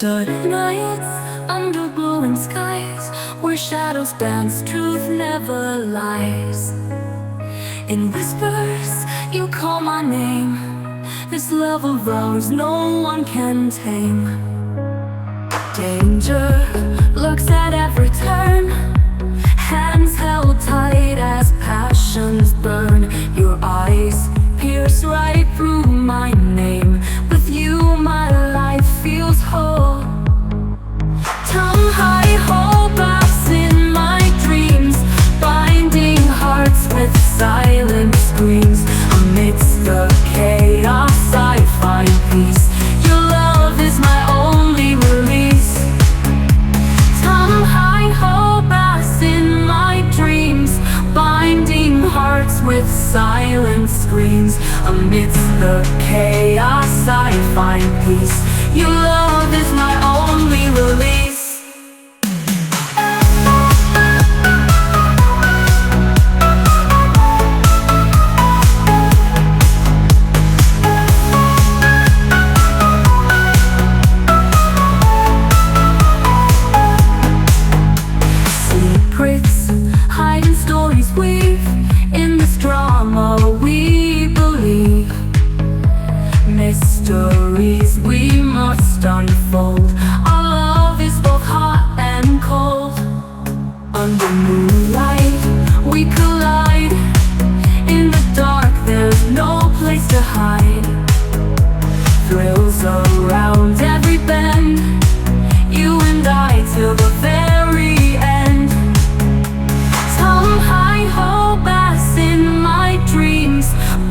Stood nights under glowing skies, where shadows dance, truth never lies. In whispers you call my name, this love of ours no one can tame. Danger lurks at every turn, hands held tight as passions burn. Your eyes pierce right through my name. With you my life feels whole. 𝗤𝗏𝗄𝗃 in my dreams, binding hearts with silent screams. Amidst the chaos I find peace. Your love is my only release. 𝗤𝗏𝗄𝗃 in my dreams, binding hearts with silent screams. Amidst the chaos I find peace. Your love is my only release. Hiding stories weave, in this drama we believe. Mysteries we must unfold. Our love is both hot and cold. Under moonlight we collide. In the dark there's no place to hide. Thrills around every bend, you and I till the very end. 𝗤𝗏𝗄𝗃 in my dreams,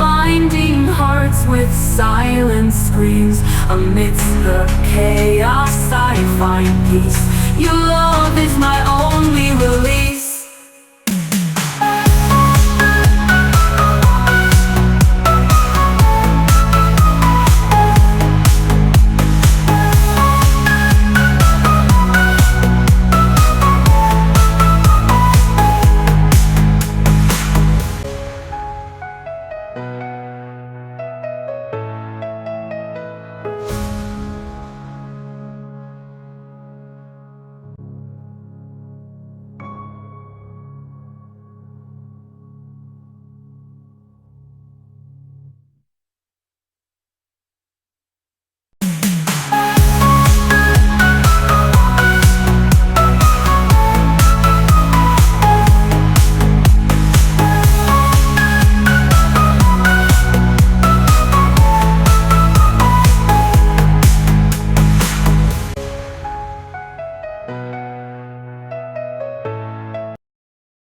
binding hearts with silent screams. Amidst the chaos I find peace. Your love is my only release.